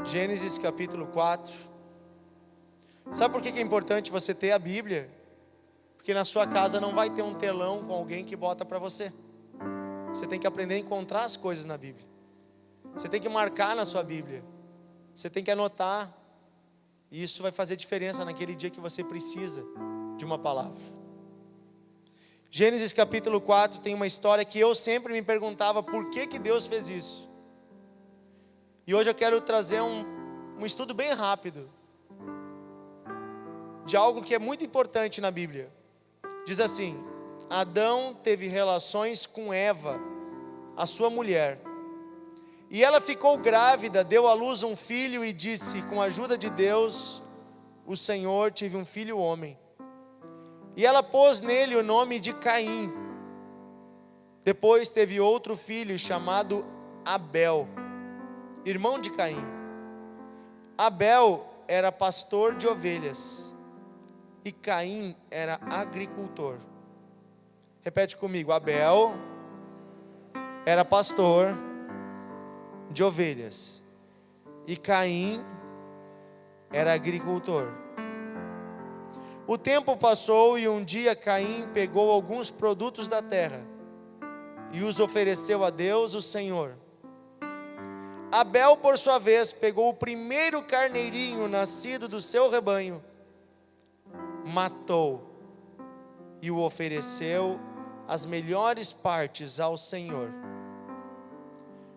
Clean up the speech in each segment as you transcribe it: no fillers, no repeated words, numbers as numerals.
Gênesis capítulo 4. Sabe por que é importante você ter a Bíblia? Porque na sua casa não vai ter um telão com alguém que bota para você. Você tem que aprender a encontrar as coisas na Bíblia. Você tem que marcar na sua Bíblia. Você tem que anotar. E isso vai fazer diferença naquele dia que você precisa de uma palavra. Gênesis capítulo 4 tem uma história que eu sempre me perguntava por que Deus fez isso. E hoje eu quero trazer um estudo bem rápido de algo que é muito importante na Bíblia. Diz assim: Adão teve relações com Eva, a sua mulher, e ela ficou grávida, deu à luz um filho e disse: com a ajuda de Deus, o Senhor, tive um filho homem. E ela pôs nele o nome de Caim. Depois teve outro filho chamado Abel, irmão de Caim. Abel era pastor de ovelhas e Caim era agricultor. Repete comigo: Abel era pastor de ovelhas e Caim era agricultor. O tempo passou e um dia Caim pegou alguns produtos da terra e os ofereceu a Deus, o Senhor. Abel, por sua vez, pegou o primeiro carneirinho nascido do seu rebanho, matou e o ofereceu as melhores partes ao Senhor.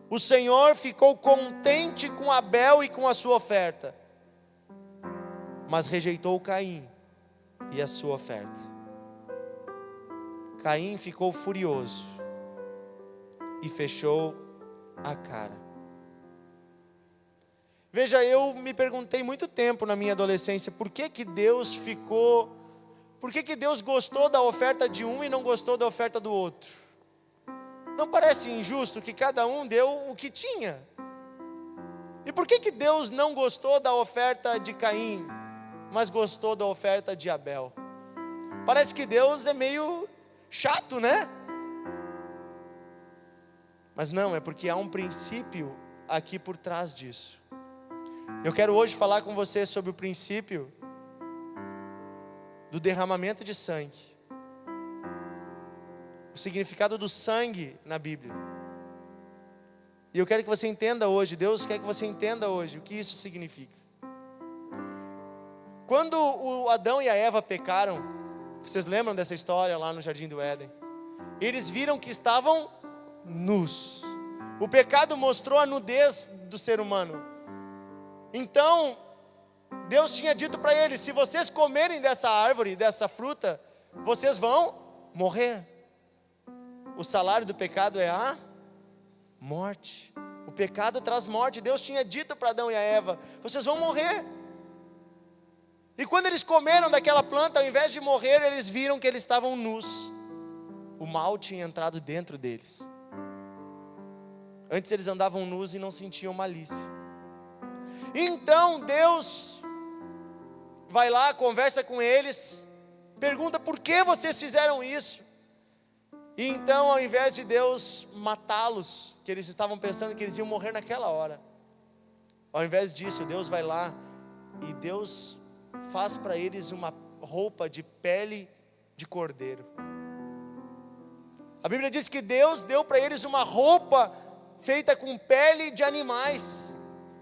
O Senhor ficou contente com Abel e com a sua oferta, mas rejeitou Caim e a sua oferta. Caim ficou furioso e fechou a cara. Veja, eu me perguntei muito tempo na minha adolescência, por que Deus gostou da oferta de um e não gostou da oferta do outro? Não parece injusto que cada um deu o que tinha? E por que Deus não gostou da oferta de Caim, mas gostou da oferta de Abel? Parece que Deus é meio chato, né? Mas não, é porque há um princípio aqui por trás disso. Eu quero hoje falar com você sobre o princípio do derramamento de sangue, o significado do sangue na Bíblia. E eu quero que você entenda hoje, Deus quer que você entenda hoje o que isso significa. Quando o Adão e a Eva pecaram, vocês lembram dessa história lá no Jardim do Éden? Eles viram que estavam nus. O pecado mostrou a nudez do ser humano. Então, Deus tinha dito para eles: se vocês comerem dessa árvore, dessa fruta, vocês vão morrer. O salário do pecado é a morte. O pecado traz morte. Deus tinha dito para Adão e a Eva: vocês vão morrer. E quando eles comeram daquela planta, ao invés de morrer, eles viram que eles estavam nus. O mal tinha entrado dentro deles. Antes eles andavam nus e não sentiam malícia. Então Deus vai lá, conversa com eles, pergunta: por que vocês fizeram isso? E então, ao invés de Deus matá-los, que eles estavam pensando que eles iam morrer naquela hora, ao invés disso, Deus vai lá e Deus faz para eles uma roupa de pele de cordeiro. A Bíblia diz que Deus deu para eles uma roupa feita com pele de animais,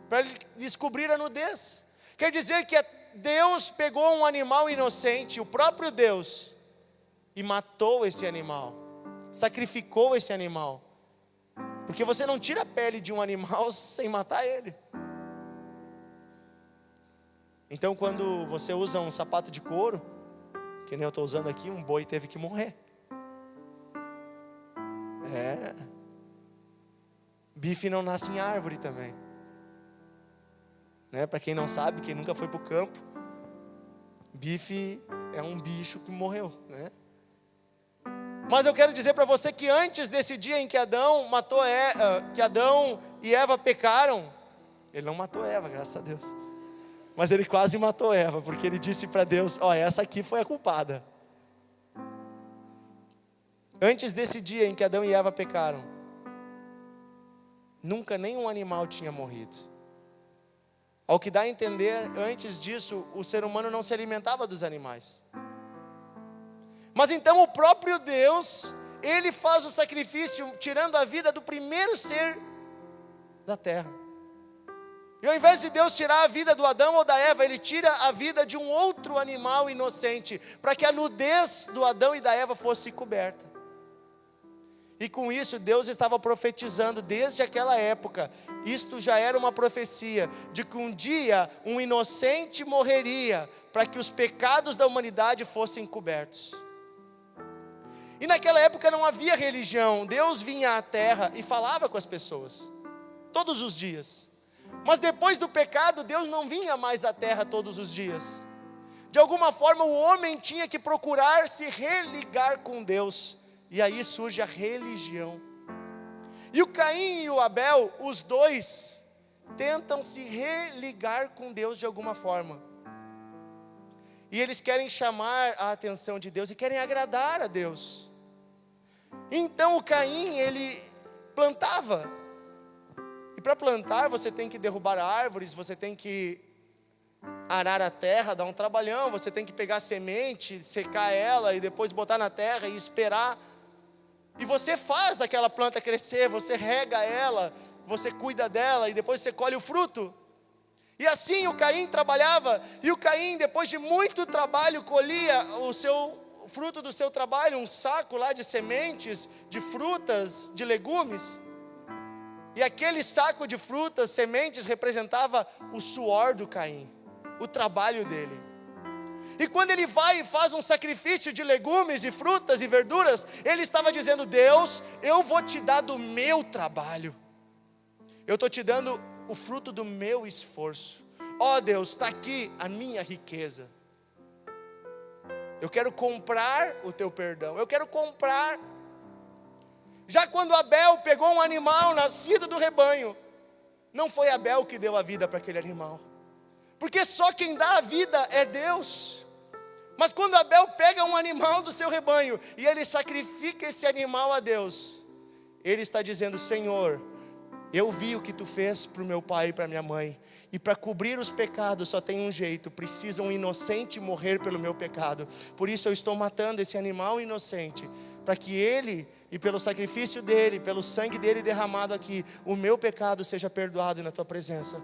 para descobrir a nudez. Quer dizer que Deus pegou um animal inocente, o próprio Deus, e matou esse animal, sacrificou esse animal, porque você não tira a pele de um animal sem matar ele. Então, quando você usa um sapato de couro, que nem eu estou usando aqui, um boi teve que morrer. Bife não nasce em árvore também, né? Para quem não sabe, quem nunca foi para o campo, bife é um bicho que morreu, né? Mas eu quero dizer para você que antes desse dia em que Adão e Eva pecaram, ele não matou Eva, graças a Deus, mas ele quase matou Eva, porque ele disse para Deus: essa aqui foi a culpada. Antes desse dia em que Adão e Eva pecaram, nunca nenhum animal tinha morrido. Ao que dá a entender, antes disso, o ser humano não se alimentava dos animais. Mas então o próprio Deus, Ele faz o sacrifício, tirando a vida do primeiro ser da terra. E ao invés de Deus tirar a vida do Adão ou da Eva, Ele tira a vida de um outro animal inocente, para que a nudez do Adão e da Eva fosse coberta. E com isso Deus estava profetizando desde aquela época, isto já era uma profecia, de que um dia um inocente morreria, para que os pecados da humanidade fossem cobertos. E naquela época não havia religião, Deus vinha à terra e falava com as pessoas, todos os dias. Mas depois do pecado, Deus não vinha mais à terra todos os dias. De alguma forma o homem tinha que procurar se religar com Deus. E aí surge a religião. E o Caim e o Abel, os dois, tentam se religar com Deus de alguma forma. E eles querem chamar a atenção de Deus e querem agradar a Deus. Então o Caim, ele plantava. E para plantar você tem que derrubar árvores, você tem que arar a terra, dar um trabalhão, você tem que pegar semente, secar ela e depois botar na terra e esperar. E você faz aquela planta crescer, você rega ela, você cuida dela e depois você colhe o fruto. E assim o Caim trabalhava, e o Caim, depois de muito trabalho, colhia o fruto do seu trabalho, um saco lá de sementes, de frutas, de legumes. E aquele saco de frutas, sementes, representava o suor do Caim, o trabalho dele. E quando ele vai e faz um sacrifício de legumes e frutas e verduras, ele estava dizendo: Deus, eu vou te dar do meu trabalho, eu estou te dando o fruto do meu esforço. Ó Deus, está aqui a minha riqueza, eu quero comprar o teu perdão, eu quero comprar. Já quando Abel pegou um animal nascido do rebanho, não foi Abel que deu a vida para aquele animal, porque só quem dá a vida é Deus. Mas quando Abel pega um animal do seu rebanho e ele sacrifica esse animal a Deus, ele está dizendo: Senhor, eu vi o que tu fez para o meu pai e para minha mãe, e para cobrir os pecados só tem um jeito, precisa um inocente morrer pelo meu pecado. Por isso eu estou matando esse animal inocente, para que ele, e pelo sacrifício dele, pelo sangue dele derramado aqui, o meu pecado seja perdoado na tua presença.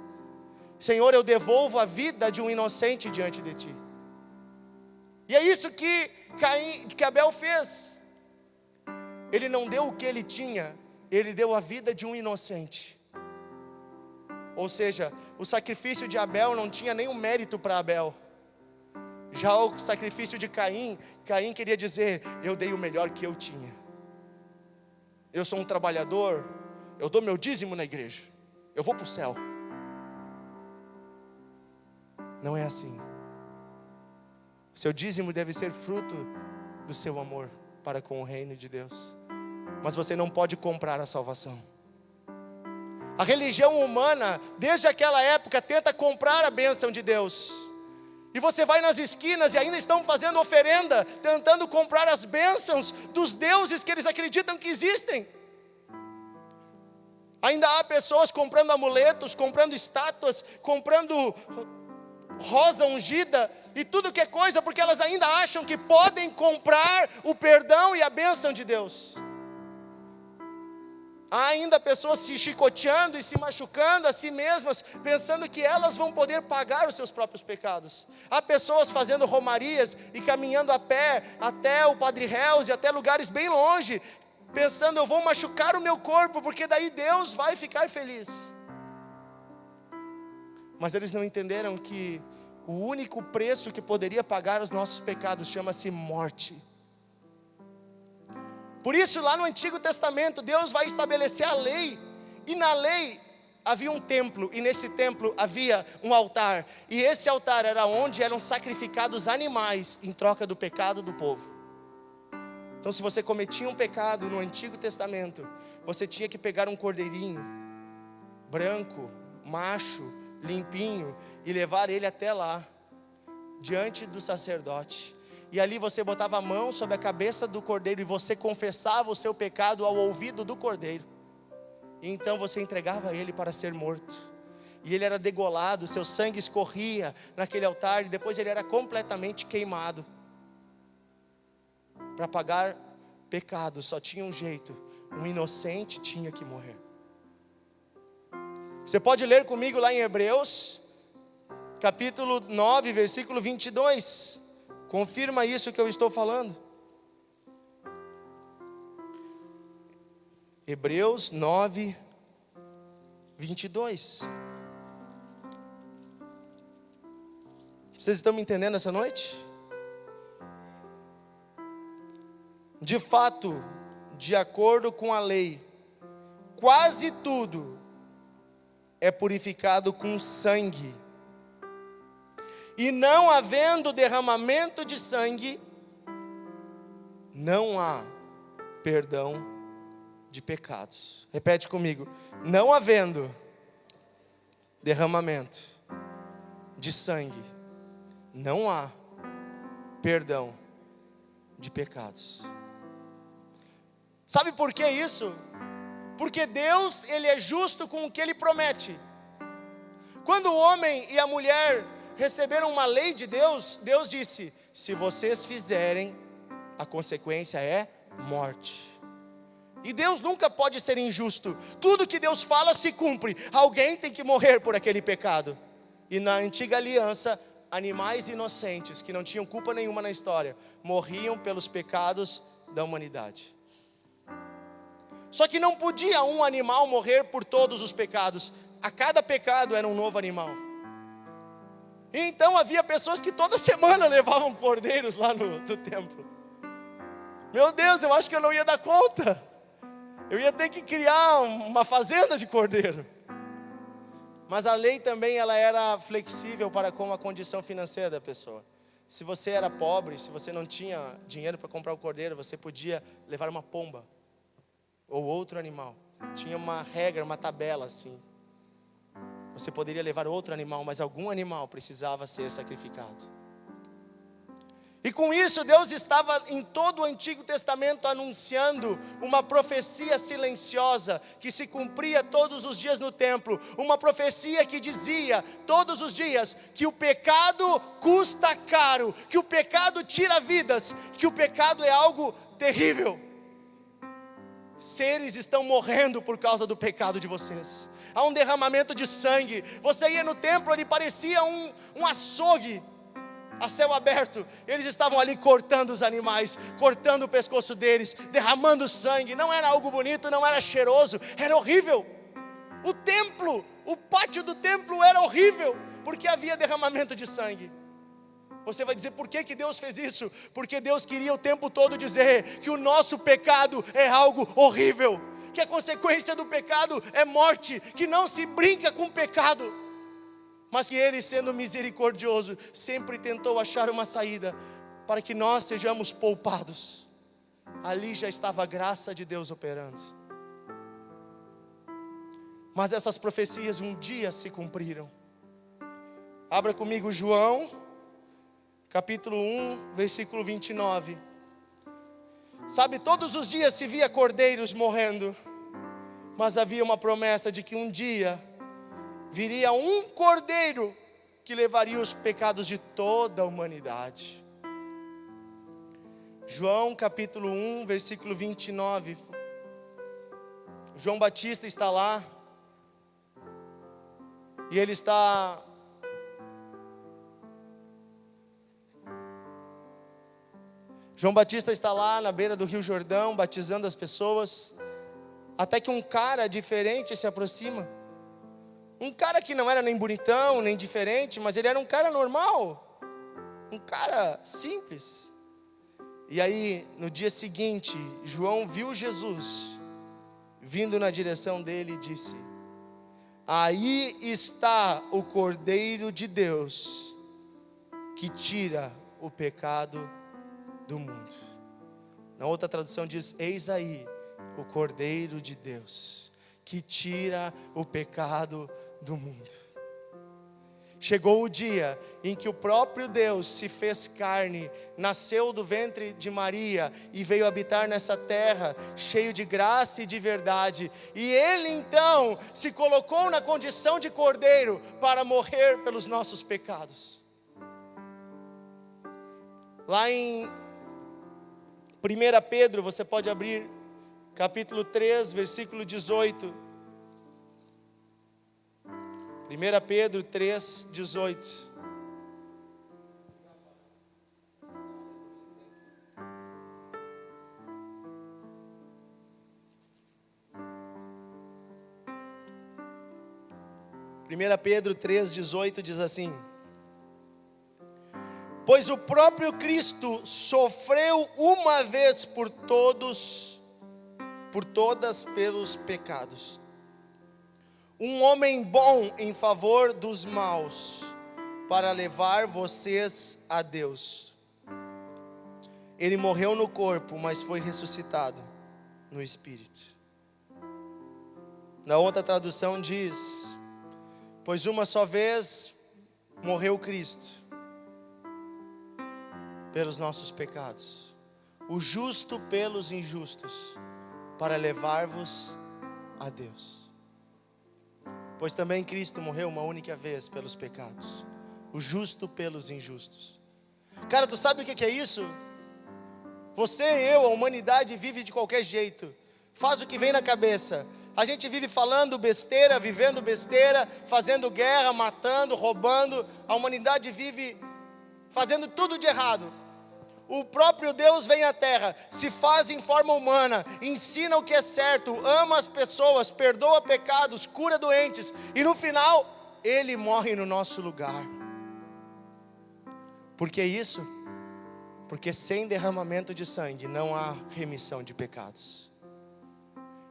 Senhor, eu devolvo a vida de um inocente diante de ti. E é isso que Abel fez. Ele não deu o que ele tinha, ele deu a vida de um inocente. Ou seja, o sacrifício de Abel não tinha nenhum mérito para Abel. Já o sacrifício de Caim queria dizer: eu dei o melhor que eu tinha. Eu sou um trabalhador, eu dou meu dízimo na igreja, eu vou para o céu. Não é assim. Seu dízimo deve ser fruto do seu amor para com o reino de Deus. Mas você não pode comprar a salvação. A religião humana, desde aquela época, tenta comprar a bênção de Deus. E você vai nas esquinas e ainda estão fazendo oferenda, tentando comprar as bênçãos dos deuses que eles acreditam que existem. Ainda há pessoas comprando amuletos, comprando estátuas, comprando rosa ungida e tudo que é coisa, porque elas ainda acham que podem comprar o perdão e a bênção de Deus. Há ainda pessoas se chicoteando e se machucando a si mesmas, pensando que elas vão poder pagar os seus próprios pecados. Há pessoas fazendo romarias e caminhando a pé até o Padre Reus e até lugares bem longe, pensando: eu vou machucar o meu corpo, porque daí Deus vai ficar feliz. Mas eles não entenderam que o único preço que poderia pagar os nossos pecados chama-se morte. Por isso, lá no Antigo Testamento, Deus vai estabelecer a lei. E na lei havia um templo, e nesse templo havia um altar. E esse altar era onde eram sacrificados animais em troca do pecado do povo. Então, se você cometia um pecado no Antigo Testamento, você tinha que pegar um cordeirinho branco, macho, limpinho, e levar ele até lá, diante do sacerdote. E ali você botava a mão sobre a cabeça do cordeiro e você confessava o seu pecado ao ouvido do cordeiro. E então você entregava ele para ser morto. e ele era degolado, seu sangue escorria naquele altar, e depois ele era completamente queimado. Para pagar pecado só tinha um jeito: um inocente tinha que morrer. Você pode ler comigo lá em Hebreus, capítulo 9, versículo 22. Confirma isso que eu estou falando. Hebreus 9, 22. Vocês estão me entendendo essa noite? De fato, de acordo com a lei, quase tudo é purificado com sangue. E não havendo derramamento de sangue, não há perdão de pecados. Repete comigo: não havendo derramamento de sangue, não há perdão de pecados. Sabe por que isso? Porque Deus, Ele é justo com o que Ele promete. Quando o homem e a mulher receberam uma lei de Deus, Deus disse: se vocês fizerem, a consequência é morte. E Deus nunca pode ser injusto. Tudo que Deus fala se cumpre. Alguém tem que morrer por aquele pecado. E na antiga aliança, animais inocentes, que não tinham culpa nenhuma na história, morriam pelos pecados da humanidade. Só que não podia um animal morrer por todos os pecados. A cada pecado era um novo animal. E então havia pessoas que toda semana levavam cordeiros lá no templo. Meu Deus, eu acho que eu não ia dar conta. Eu ia ter que criar uma fazenda de cordeiro. Mas a lei também, ela era flexível para com a condição financeira da pessoa. Se você era pobre, se você não tinha dinheiro para comprar o cordeiro, você podia levar uma pomba ou outro animal. Tinha uma regra, uma tabela assim. Você poderia levar outro animal, mas algum animal precisava ser sacrificado. E com isso Deus estava em todo o Antigo Testamento anunciando uma profecia silenciosa que se cumpria todos os dias no templo. Uma profecia que dizia todos os dias que o pecado custa caro, que o pecado tira vidas, que o pecado é algo terrível. Seres estão morrendo por causa do pecado de vocês. Há um derramamento de sangue. Você ia no templo, ele parecia um açougue a céu aberto. Eles estavam ali cortando os animais, cortando o pescoço deles, derramando sangue. Não era algo bonito, não era cheiroso, era horrível. O templo, o pátio do templo era horrível, porque havia derramamento de sangue. Você vai dizer: por que Deus fez isso? Porque Deus queria o tempo todo dizer que o nosso pecado é algo horrível, que a consequência do pecado é morte, que não se brinca com o pecado, mas que Ele, sendo misericordioso, sempre tentou achar uma saída para que nós sejamos poupados. Ali já estava a graça de Deus operando. Mas essas profecias um dia se cumpriram. Abra comigo João, capítulo 1, versículo 29. Sabe, todos os dias se via cordeiros morrendo, mas havia uma promessa de que um dia viria um cordeiro que levaria os pecados de toda a humanidade. João capítulo 1, versículo 29. João Batista está lá, e ele está João Batista está lá na beira do Rio Jordão, batizando as pessoas, até que um cara diferente se aproxima. Um cara que não era nem bonitão, nem diferente, mas ele era um cara normal, um cara simples. E aí, no dia seguinte, João viu Jesus vindo na direção dele e disse: aí está o Cordeiro de Deus, que tira o pecado do mundo. Na outra tradução diz: eis aí o Cordeiro de Deus, que tira o pecado do mundo. Chegou o dia em que o próprio Deus se fez carne, nasceu do ventre de Maria e veio habitar nessa terra, cheio de graça e de verdade. E Ele então se colocou na condição de cordeiro para morrer pelos nossos pecados. Lá em 1 Pedro, você pode abrir capítulo 3, versículo 18. 1 Pedro 3, 18. Pedro 3,18 diz assim: pois o próprio Cristo sofreu uma vez por todas pelos pecados, um homem bom em favor dos maus, para levar vocês a Deus. Ele morreu no corpo, mas foi ressuscitado no espírito. Na outra tradução diz: pois uma só vez morreu Cristo pelos nossos pecados, o justo pelos injustos, para levar-vos a Deus. Pois também Cristo morreu uma única vez pelos pecados, o justo pelos injustos. Cara, tu sabe o que é isso? Você e eu, a humanidade vive de qualquer jeito, faz o que vem na cabeça. A gente vive falando besteira, vivendo besteira, fazendo guerra, matando, roubando. A humanidade vive fazendo tudo de errado. O próprio Deus vem à terra, se faz em forma humana, ensina o que é certo, ama as pessoas, perdoa pecados, cura doentes, e no final, Ele morre no nosso lugar. Por que isso? Porque sem derramamento de sangue não há remissão de pecados.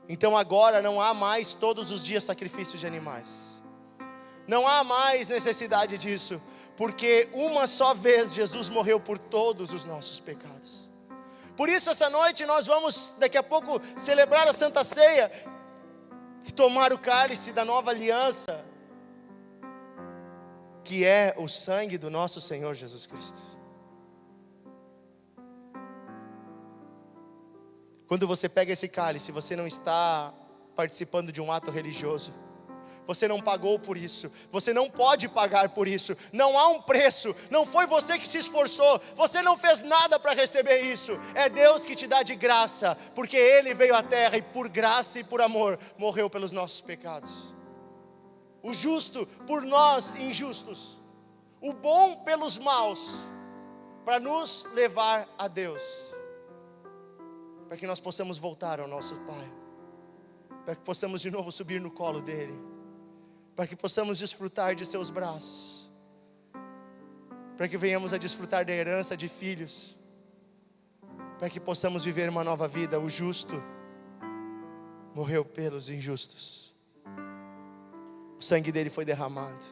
Então agora não há mais todos os dias sacrifícios de animais, não há mais necessidade disso, porque uma só vez Jesus morreu por todos os nossos pecados. Por isso essa noite nós vamos daqui a pouco celebrar a Santa Ceia e tomar o cálice da nova aliança, que é o sangue do nosso Senhor Jesus Cristo. Quando você pega esse cálice, você não está participando de um ato religioso. Você não pagou por isso, você não pode pagar por isso, não há um preço, não foi você que se esforçou, você não fez nada para receber isso, é Deus que te dá de graça, porque Ele veio à terra e por graça e por amor, morreu pelos nossos pecados. O justo por nós injustos, o bom pelos maus, para nos levar a Deus, para que nós possamos voltar ao nosso Pai, para que possamos de novo subir no colo dEle, para que possamos desfrutar de seus braços, para que venhamos a desfrutar da herança de filhos, para que possamos viver uma nova vida. O justo morreu pelos injustos, o sangue dele foi derramado,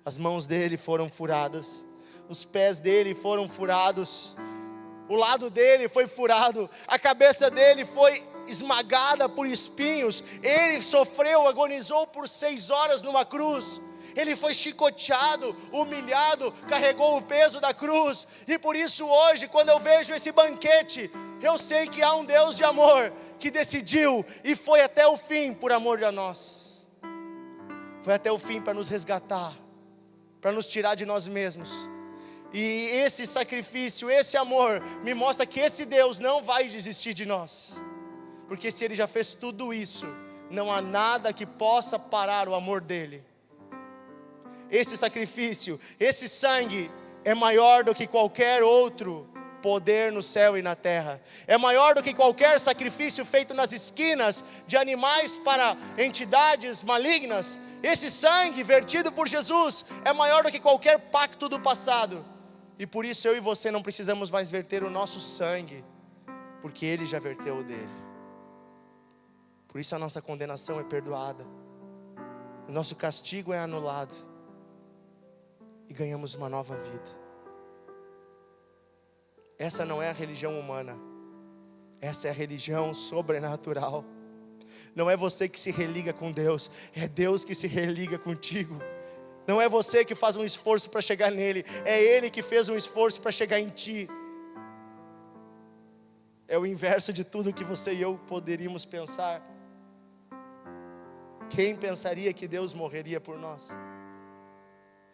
as mãos dele foram furadas, os pés dele foram furados, o lado dele foi furado, a cabeça dele foi esmagada por espinhos, ele sofreu, agonizou por 6 horas numa cruz, ele foi chicoteado, humilhado, carregou o peso da cruz, e por isso hoje, quando eu vejo esse banquete, eu sei que há um Deus de amor, que decidiu, e foi até o fim, por amor a nós, foi até o fim para nos resgatar, para nos tirar de nós mesmos, e esse sacrifício, esse amor, me mostra que esse Deus não vai desistir de nós, porque se Ele já fez tudo isso, não há nada que possa parar o amor dEle. Esse sacrifício, esse sangue é maior do que qualquer outro poder no céu e na terra. É maior do que qualquer sacrifício feito nas esquinas de animais para entidades malignas. Esse sangue vertido por Jesus é maior do que qualquer pacto do passado. E por isso eu e você não precisamos mais verter o nosso sangue, porque Ele já verteu o dele. Por isso a nossa condenação é perdoada, o nosso castigo é anulado, e ganhamos uma nova vida. Essa não é a religião humana, essa é a religião sobrenatural. Não é você que se religa com Deus, é Deus que se religa contigo. Não é você que faz um esforço para chegar nele, é Ele que fez um esforço para chegar em ti. É o inverso de tudo que você e eu poderíamos pensar. Quem pensaria que Deus morreria por nós?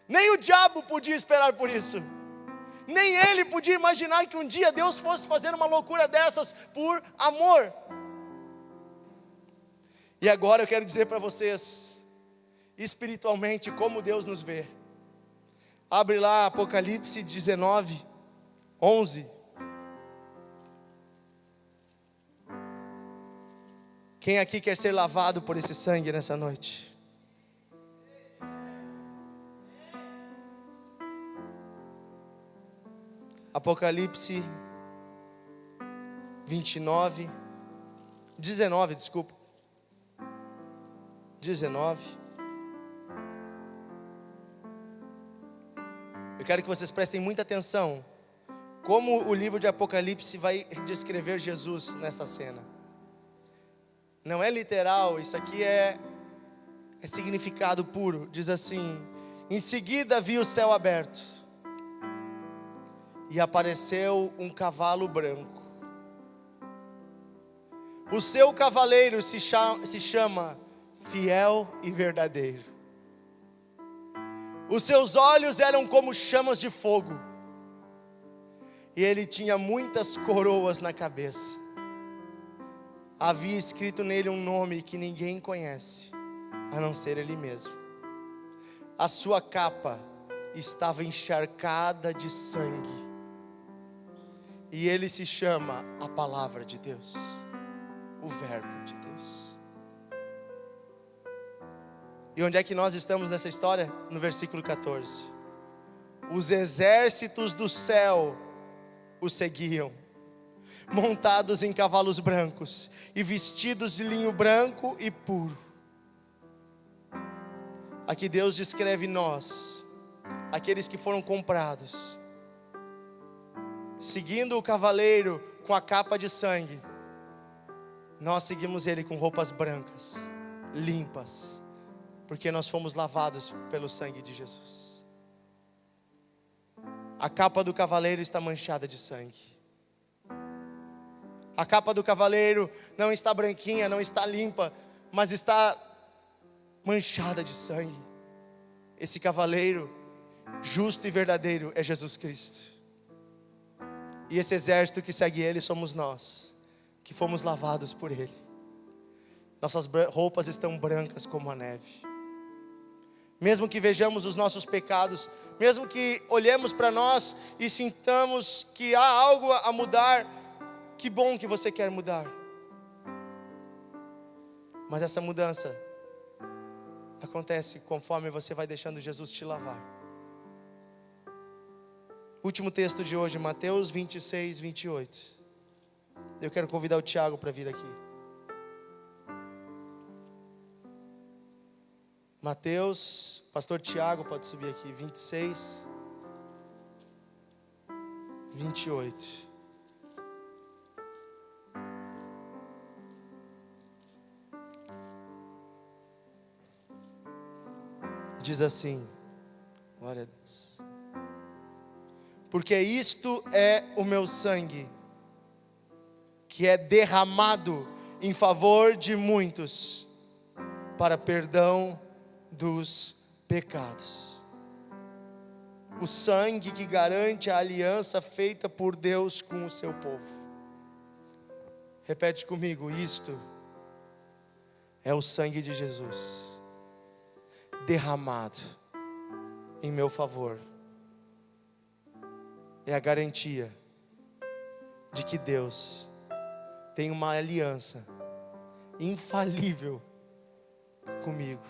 Nem o diabo podia esperar por isso. Nem ele podia imaginar que um dia Deus fosse fazer uma loucura dessas por amor. E agora eu quero dizer para vocês, espiritualmente, como Deus nos vê. Abre lá Apocalipse 19, 11. Quem aqui quer ser lavado por esse sangue nessa noite? Apocalipse 19, desculpa. 19. Eu quero que vocês prestem muita atenção como o livro de Apocalipse vai descrever Jesus nessa cena. Não é literal, isso aqui é significado puro. Diz assim: em seguida vi o céu aberto, e apareceu um cavalo branco. O seu cavaleiro se chama Fiel e Verdadeiro. Os seus olhos eram como chamas de fogo, e ele tinha muitas coroas na cabeça. Havia escrito nele um nome que ninguém conhece, a não ser ele mesmo. A sua capa estava encharcada de sangue, e ele se chama a Palavra de Deus, o Verbo de Deus. E onde é que nós estamos nessa história? No versículo 14. Os exércitos do céu o seguiam, montados em cavalos brancos e vestidos de linho branco e puro. Aqui Deus descreve nós, aqueles que foram comprados, seguindo o cavaleiro com a capa de sangue. Nós seguimos ele com roupas brancas, limpas, porque nós fomos lavados pelo sangue de Jesus. A capa do cavaleiro está manchada de sangue. A capa do cavaleiro não está branquinha, não está limpa, mas está manchada de sangue. Esse cavaleiro justo e verdadeiro é Jesus Cristo. E esse exército que segue ele somos nós, que fomos lavados por ele. Nossas roupas estão brancas como a neve. Mesmo que vejamos os nossos pecados, mesmo que olhemos para nós e sintamos que há algo a mudar, que bom que você quer mudar. Mas essa mudança acontece conforme você vai deixando Jesus te lavar. Último texto de hoje, Mateus 26, 28. Eu quero convidar o Tiago para vir aqui. Mateus, pastor Tiago pode subir aqui, 26, 28. Diz assim, glória a Deus. Porque isto é o meu sangue, que é derramado em favor de muitos, para perdão dos pecados. O sangue que garante a aliança feita por Deus com o seu povo. Repete comigo, isto é o sangue de Jesus, derramado em meu favor. É a garantia de que Deus tem uma aliança infalível comigo.